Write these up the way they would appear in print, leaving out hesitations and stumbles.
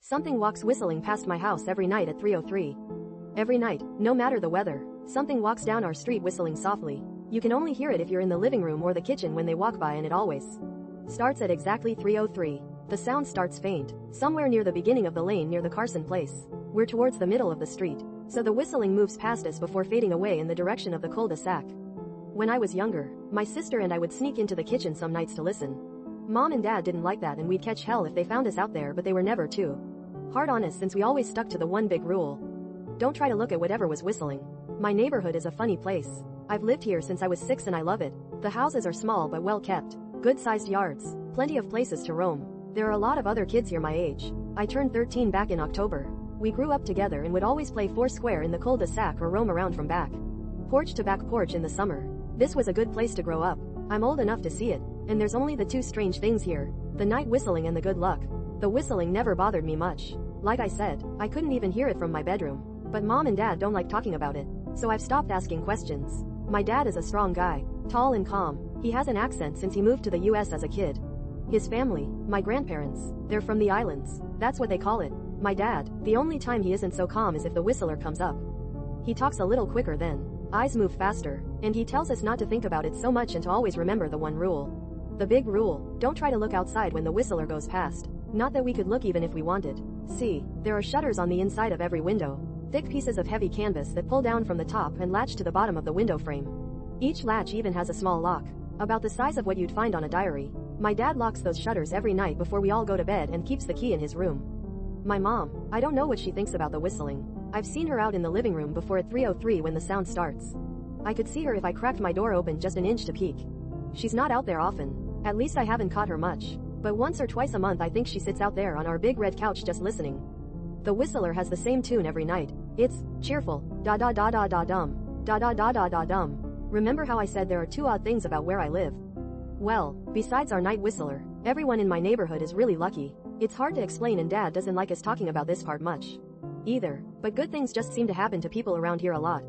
Something walks whistling past my house every night at 3:03. Every night, no matter the weather, something walks down our street whistling softly. You can only hear it if you're in the living room or the kitchen when they walk by, and it always starts at exactly 3:03. The sound starts faint, somewhere near the beginning of the lane near the Carson place. We're towards the middle of the street, so the whistling moves past us before fading away in the direction of the cul-de-sac. When I was younger, my sister and I would sneak into the kitchen some nights to listen. Mom and Dad didn't like that, and we'd catch hell if they found us out there, but they were never too hard on us since we always stuck to the one big rule: don't try to look at whatever was whistling. My neighborhood is a funny place. I've lived here since I was 6 and I love it. The houses are small but well kept, good-sized yards, plenty of places to roam. There are a lot of other kids here my age. I turned 13 back in October. We grew up together and would always play foursquare in the cul-de-sac or roam around from back porch to back porch in the summer. This was a good place to grow up. I'm old enough to see it, and there's only the two strange things here: the night whistling and the good luck. The whistling never bothered me much. Like I said, I couldn't even hear it from my bedroom. But Mom and Dad don't like talking about it, so I've stopped asking questions. My dad is a strong guy, tall and calm. He has an accent since he moved to the US as a kid. His family, my grandparents, they're from the islands. That's what they call it. My dad, the only time he isn't so calm is if the whistler comes up. He talks a little quicker then. Eyes move faster, and he tells us not to think about it so much and to always remember the one rule. The big rule: don't try to look outside when the whistler goes past. Not that we could look even if we wanted. See, there are shutters on the inside of every window. Thick pieces of heavy canvas that pull down from the top and latch to the bottom of the window frame. Each latch even has a small lock, about the size of what you'd find on a diary. My dad locks those shutters every night before we all go to bed and keeps the key in his room. My mom, I don't know what she thinks about the whistling. I've seen her out in the living room before at 3:03 when the sound starts. I could see her if I cracked my door open just an inch to peek. She's not out there often. At least I haven't caught her much. But once or twice a month I think she sits out there on our big red couch just listening. The whistler has the same tune every night. It's cheerful, da da da da da dum, da da da da da dum. Remember how I said there are two odd things about where I live? Well, besides our night whistler, everyone in my neighborhood is really lucky. It's hard to explain, and Dad doesn't like us talking about this part much either, but good things just seem to happen to people around here a lot.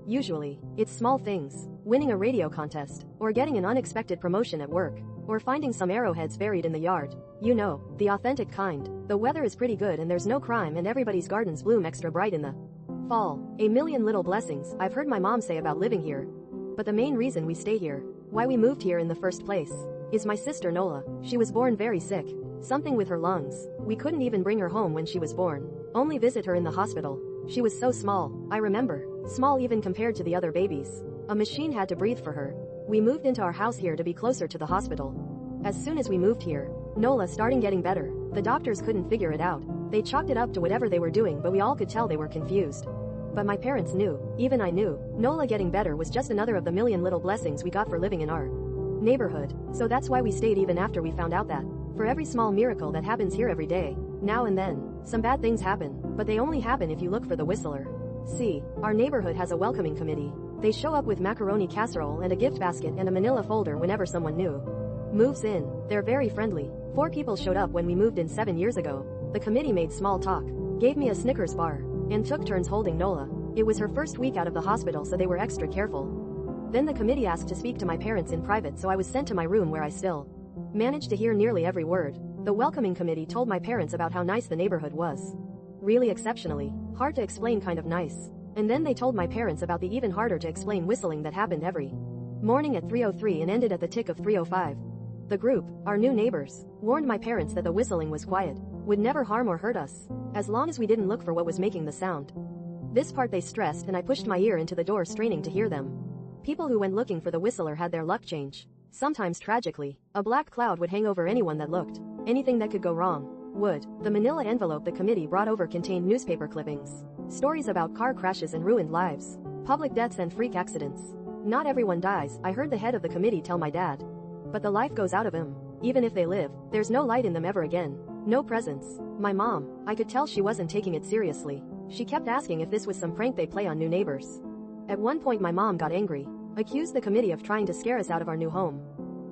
Usually, it's small things: winning a radio contest, or getting an unexpected promotion at work, or finding some arrowheads buried in the yard. You know, the authentic kind. The weather is pretty good and there's no crime, and everybody's gardens bloom extra bright in the fall. A million little blessings, I've heard my mom say about living here. But the main reason we stay here, why we moved here in the first place, is my sister Nola. She was born very sick. Something with her lungs. We couldn't even bring her home when she was born. Only visit her in the hospital. She was so small, I remember. Small even compared to the other babies. A machine had to breathe for her. We moved into our house here to be closer to the hospital. As soon as we moved here, Nola started getting better. The doctors couldn't figure it out. They chalked it up to whatever they were doing, but we all could tell they were confused. But my parents knew, even I knew, Nola getting better was just another of the million little blessings we got for living in our neighborhood. So that's why we stayed even after we found out that, for every small miracle that happens here every day, now and then, some bad things happen, but they only happen if you look for the whistler. See, our neighborhood has a welcoming committee. They show up with macaroni casserole and a gift basket and a manila folder whenever someone new moves in. They're very friendly. 4 people showed up when we moved in 7 years ago. The committee made small talk, gave me a Snickers bar, and took turns holding Nola. It was her first week out of the hospital, so they were extra careful. Then the committee asked to speak to my parents in private, so I was sent to my room where I still managed to hear nearly every word. The welcoming committee told my parents about how nice the neighborhood was. Really exceptionally, hard to explain kind of nice. And then they told my parents about the even harder to explain whistling that happened every morning at 3:03 and ended at the tick of 3:05. The group, our new neighbors, warned my parents that the whistling was quiet, would never harm or hurt us, as long as we didn't look for what was making the sound. This part they stressed, and I pushed my ear into the door straining to hear them. People who went looking for the whistler had their luck change. Sometimes tragically, a black cloud would hang over anyone that looked. Anything that could go wrong would. The manila envelope the committee brought over contained newspaper clippings, stories about car crashes and ruined lives, public deaths and freak accidents. Not everyone dies, I heard the head of the committee tell my dad. But the life goes out of him. Even if they live, there's no light in them ever again. No presence. My mom, I could tell she wasn't taking it seriously. She kept asking if this was some prank they play on new neighbors. At one point my mom got angry, accused the committee of trying to scare us out of our new home.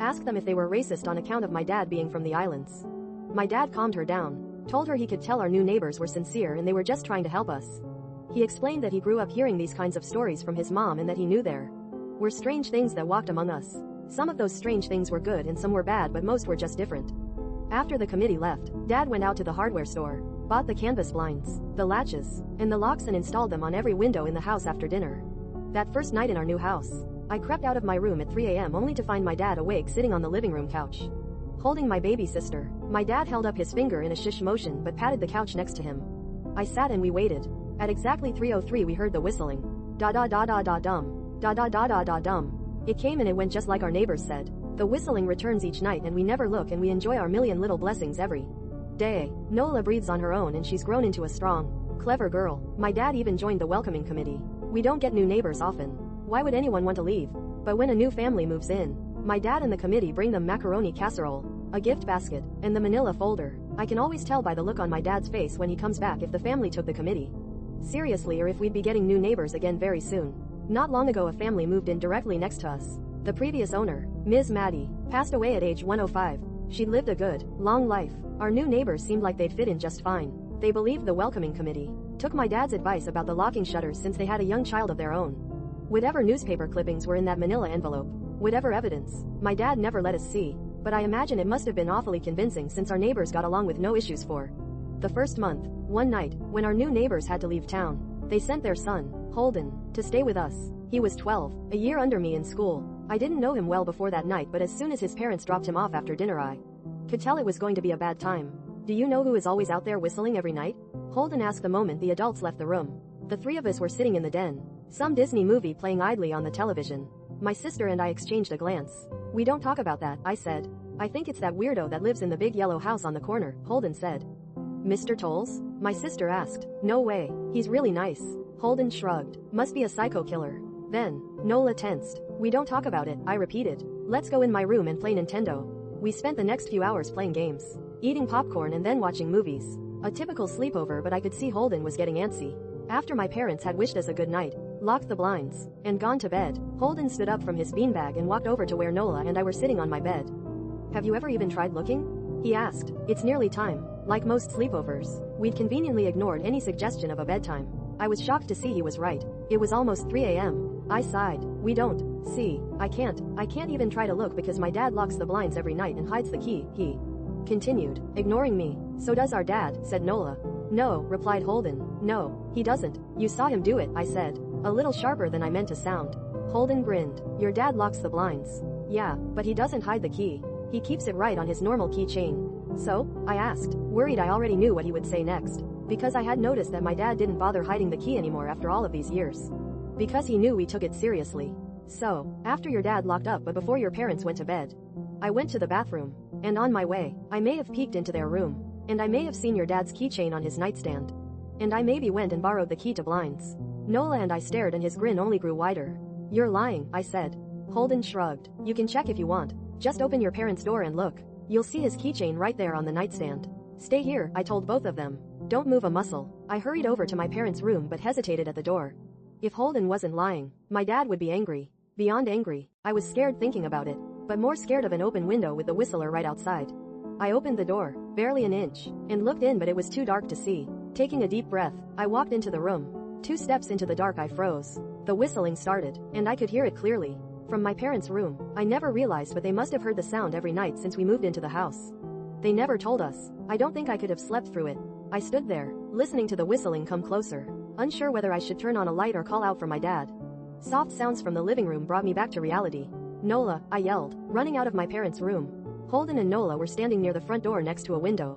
Asked them if they were racist on account of my dad being from the islands. My dad calmed her down, told her he could tell our new neighbors were sincere and they were just trying to help us. He explained that he grew up hearing these kinds of stories from his mom and that he knew there were strange things that walked among us. Some of those strange things were good and some were bad, but most were just different. After the committee left, Dad went out to the hardware store, bought the canvas blinds, the latches, and the locks and installed them on every window in the house after dinner. That first night in our new house, I crept out of my room at 3 a.m. only to find my dad awake sitting on the living room couch, holding my baby sister. My dad held up his finger in a shish motion but patted the couch next to him. I sat and we waited. At exactly 3:03 we heard the whistling. Da da da da da dum. Da da da da da dum. It came and it went just like our neighbors said. The whistling returns each night and we never look and we enjoy our million little blessings every day. Nola breathes on her own and she's grown into a strong, clever girl. My dad even joined the welcoming committee. We don't get new neighbors often. Why would anyone want to leave? But when a new family moves in, my dad and the committee bring them macaroni casserole, a gift basket, and the manila folder. I can always tell by the look on my dad's face when he comes back if the family took the committee seriously or if we'd be getting new neighbors again very soon. Not long ago a family moved in directly next to us. The previous owner, Ms. Maddie, passed away at age 105. She'd lived a good, long life. Our new neighbors seemed like they'd fit in just fine. They believed the welcoming committee, took my dad's advice about the locking shutters since they had a young child of their own. Whatever newspaper clippings were in that manila envelope, whatever evidence, my dad never let us see, but I imagine it must have been awfully convincing since our neighbors got along with no issues for the first month. One night, when our new neighbors had to leave town, they sent their son, Holden, to stay with us. He was 12, a year under me in school. I didn't know him well before that night, but as soon as his parents dropped him off after dinner I could tell it was going to be a bad time. Do you know who is always out there whistling every night? Holden asked the moment the adults left the room. The three of us were sitting in the den, some Disney movie playing idly on the television. My sister and I exchanged a glance. We don't talk about that, I said. I think it's that weirdo that lives in the big yellow house on the corner, Holden said. Mr. Tolles? My sister asked. No way, he's really nice. Holden shrugged. Must be a psycho killer. Then, Nola tensed. We don't talk about it, I repeated. Let's go in my room and play Nintendo. We spent the next few hours playing games, eating popcorn and then watching movies. A typical sleepover, but I could see Holden was getting antsy. After my parents had wished us a good night, locked the blinds, and gone to bed, Holden stood up from his beanbag and walked over to where Nola and I were sitting on my bed. Have you ever even tried looking? He asked. It's nearly time. Like most sleepovers, we'd conveniently ignored any suggestion of a bedtime. I was shocked to see he was right. It was almost 3 a.m. I sighed. We don't. See, I can't even try to look because my dad locks the blinds every night and hides the key, he continued, ignoring me. So does our dad, said Nola. No, replied Holden. No, he doesn't. You saw him do it, I said, a little sharper than I meant to sound. Holden grinned. Your dad locks the blinds. Yeah, but he doesn't hide the key. He keeps it right on his normal keychain. So? I asked, worried I already knew what he would say next. Because I had noticed that my dad didn't bother hiding the key anymore after all of these years. Because he knew we took it seriously. So, after your dad locked up but before your parents went to bed, I went to the bathroom. And on my way, I may have peeked into their room. And I may have seen your dad's keychain on his nightstand. And I maybe went and borrowed the key to blinds. Nola and I stared and his grin only grew wider. You're lying, I said. Holden shrugged. You can check if you want. Just open your parents' door and look. You'll see his keychain right there on the nightstand. Stay here, I told both of them. Don't move a muscle. I hurried over to my parents' room but hesitated at the door. If Holden wasn't lying, my dad would be angry. Beyond angry, I was scared thinking about it, but more scared of an open window with the whistler right outside. I opened the door, barely an inch, and looked in but it was too dark to see. Taking a deep breath, I walked into the room. 2 steps into the dark I froze. The whistling started, and I could hear it clearly. From my parents' room, I never realized but they must have heard the sound every night since we moved into the house. They never told us. I don't think I could have slept through it. I stood there, listening to the whistling come closer, unsure whether I should turn on a light or call out for my dad. Soft sounds from the living room brought me back to reality. Nola, I yelled, running out of my parents' room. Holden and Nola were standing near the front door next to a window.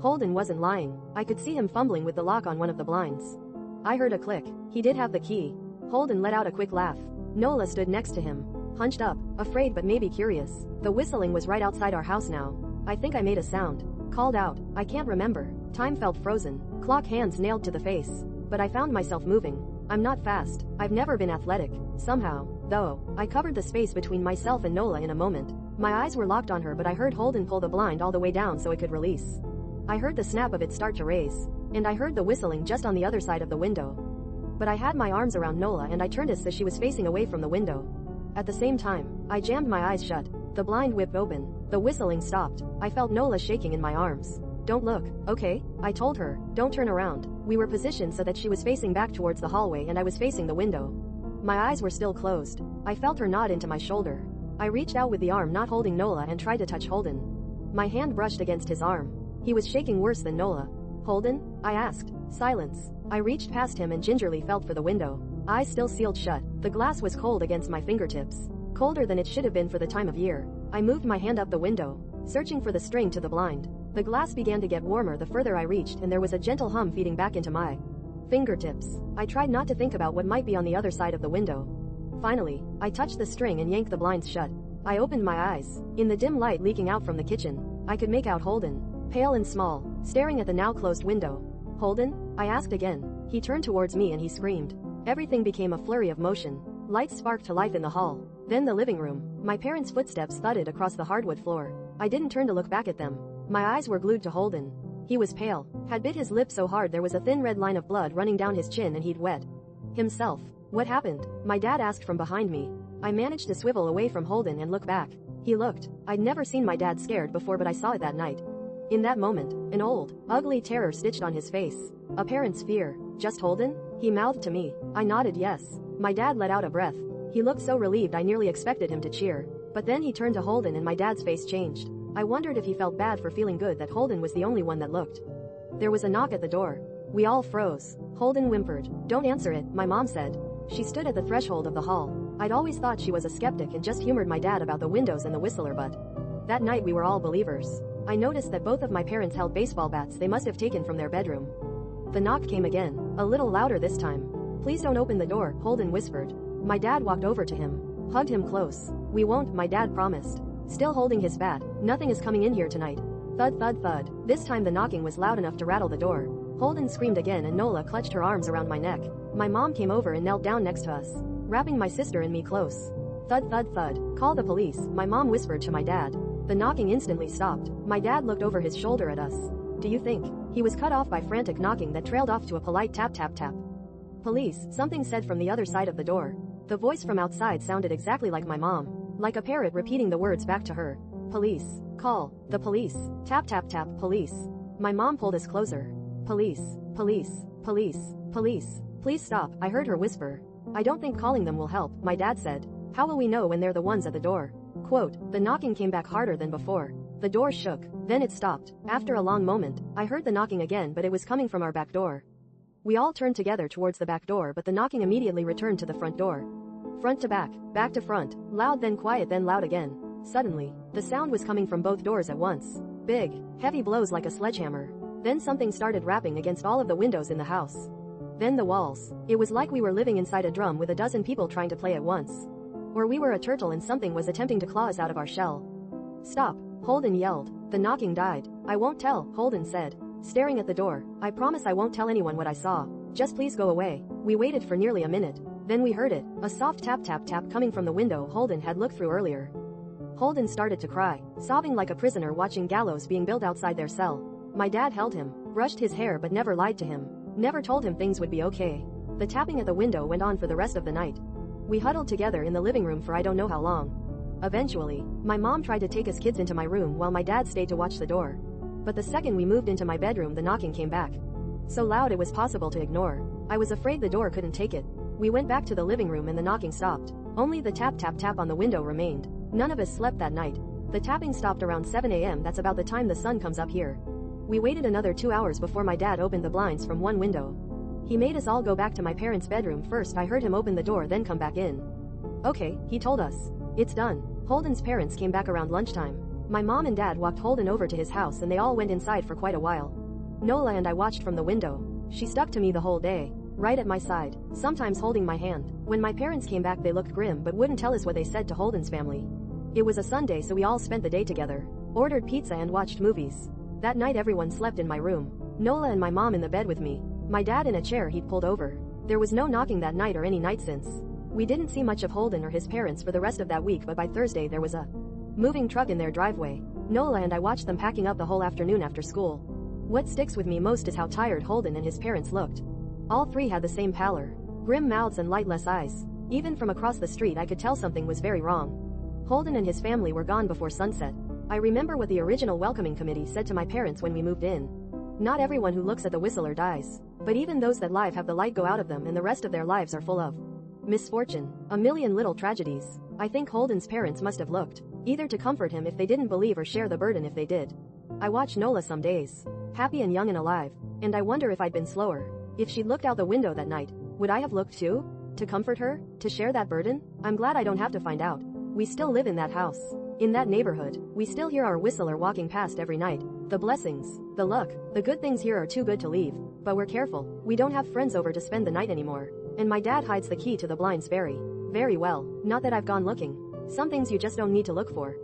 Holden wasn't lying. I could see him fumbling with the lock on one of the blinds. I heard a click. He did have the key. Holden let out a quick laugh. Nola stood next to him, hunched up, afraid but maybe curious. The whistling was right outside our house now. I think I made a sound. Called out. I can't remember. Time felt frozen. Clock hands nailed to the face. But I found myself moving. I'm not fast. I've never been athletic. Somehow, though, I covered the space between myself and Nola in a moment. My eyes were locked on her but I heard Holden pull the blind all the way down so it could release. I heard the snap of it start to raise. And I heard the whistling just on the other side of the window. But I had my arms around Nola and I turned as she was facing away from the window. At the same time, I jammed my eyes shut. The blind whipped open. The whistling stopped. I felt Nola shaking in my arms. Don't look, okay? I told her. Don't turn around. We were positioned so that she was facing back towards the hallway and I was facing the window. My eyes were still closed. I felt her nod into my shoulder. I reached out with the arm not holding Nola and tried to touch Holden. My hand brushed against his arm. He was shaking worse than Nola. Holden? I asked. Silence. I reached past him and gingerly felt for the window. Eyes still sealed shut. The glass was cold against my fingertips. Colder than it should have been for the time of year. I moved my hand up the window, searching for the string to the blind. The glass began to get warmer the further I reached, and there was a gentle hum feeding back into my fingertips. I tried not to think about what might be on the other side of the window. Finally, I touched the string and yanked the blinds shut. I opened my eyes. In the dim light leaking out from the kitchen, I could make out Holden, pale and small, staring at the now closed window. Holden? I asked again. He turned towards me and he screamed. Everything became a flurry of motion. Lights sparked to life in the hall. Then the living room. My parents' footsteps thudded across the hardwood floor. I didn't turn to look back at them. My eyes were glued to Holden. He was pale, had bit his lip so hard there was a thin red line of blood running down his chin, and he'd wet himself. What happened? My dad asked from behind me. I managed to swivel away from Holden and look back. He looked. I'd never seen my dad scared before, but I saw it that night. In that moment, an old, ugly terror stitched on his face. A parent's fear. Just Holden? He mouthed to me. I nodded yes. My dad let out a breath. He looked so relieved I nearly expected him to cheer. But then he turned to Holden and my dad's face changed. I wondered if he felt bad for feeling good that Holden was the only one that looked. There was a knock at the door. We all froze. Holden whimpered. Don't answer it, my mom said. She stood at the threshold of the hall. I'd always thought she was a skeptic and just humored my dad about the windows and the whistler, but that night we were all believers. I noticed that both of my parents held baseball bats they must have taken from their bedroom. The knock came again, a little louder this time. Please don't open the door, Holden whispered. My dad walked over to him, hugged him close. We won't, my dad promised. Still holding his bat. Nothing is coming in here tonight. Thud thud thud. This time the knocking was loud enough to rattle the door. Holden screamed again and Nola clutched her arms around my neck. My mom came over and knelt down next to us, wrapping my sister and me close. Thud thud thud. Call the police, my mom whispered to my dad. The knocking instantly stopped. My dad looked over his shoulder at us. Do you think? He was cut off by frantic knocking that trailed off to a polite tap tap tap. Police, something said from the other side of the door. The voice from outside sounded exactly like my mom, like a parrot repeating the words back to her. Police. Call. The police. Tap tap tap. Police. My mom pulled us closer. Police. Police. Police. Police. Please stop, I heard her whisper. I don't think calling them will help, my dad said. How will we know when they're the ones at the door? Quote, the knocking came back harder than before. The door shook. Then it stopped. After a long moment, I heard the knocking again, but it was coming from our back door. We all turned together towards the back door, but the knocking immediately returned to the front door. Front to back to front, loud then quiet then loud again. Suddenly, the sound was coming from both doors at once. Big, heavy blows like a sledgehammer. Then something started rapping against all of the windows in the house. Then the walls. It was like we were living inside a drum with a dozen people trying to play at once. Or we were a turtle and something was attempting to claw us out of our shell. Stop, Holden yelled. The knocking died. I won't tell, Holden said, staring at the door. I promise I won't tell anyone what I saw. Just please go away. We waited for nearly a minute. Then we heard it, a soft tap tap tap coming from the window Holden had looked through earlier. Holden started to cry, sobbing like a prisoner watching gallows being built outside their cell. My dad held him, brushed his hair but never lied to him, never told him things would be okay. The tapping at the window went on for the rest of the night. We huddled together in the living room for I don't know how long. Eventually, my mom tried to take us kids into my room while my dad stayed to watch the door. But the second we moved into my bedroom the knocking came back. So loud it was possible to ignore. I was afraid the door couldn't take it. We went back to the living room and the knocking stopped. Only the tap tap tap on the window remained. None of us slept that night. The tapping stopped around 7 a.m. That's about the time the sun comes up here. We waited another 2 hours before my dad opened the blinds from one window. He made us all go back to my parents' bedroom first. I heard him open the door then come back in. Okay, he told us. It's done. Holden's parents came back around lunchtime. My mom and dad walked Holden over to his house and they all went inside for quite a while. Nola and I watched from the window. She stuck to me the whole day, right at my side, sometimes holding my hand. When my parents came back they looked grim but wouldn't tell us what they said to Holden's family. It was a Sunday so we all spent the day together, ordered pizza and watched movies. That night everyone slept in my room. Nola and my mom in the bed with me. My dad in a chair he'd pulled over. There was no knocking that night or any night since. We didn't see much of Holden or his parents for the rest of that week, but by Thursday there was a moving truck in their driveway. Nola and I watched them packing up the whole afternoon after school. What sticks with me most is how tired Holden and his parents looked. All three had the same pallor, grim mouths and lightless eyes. Even from across the street I could tell something was very wrong. Holden and his family were gone before sunset. I remember what the original welcoming committee said to my parents when we moved in. Not everyone who looks at the whistler dies, but even those that live have the light go out of them and the rest of their lives are full of misfortune, a million little tragedies. I think Holden's parents must have looked, either to comfort him if they didn't believe or share the burden if they did. I watch Nola some days, happy and young and alive, And I wonder if I'd been slower. If she'd looked out the window that night, would I have looked too? To comfort her? To share that burden? I'm glad I don't have to find out. We still live in that house. In that neighborhood, we still hear our whistler walking past every night. The blessings, the luck, the good things here are too good to leave. But we're careful. We don't have friends over to spend the night anymore. And my dad hides the key to the blinds very well. Not that I've gone looking. Some things you just don't need to look for.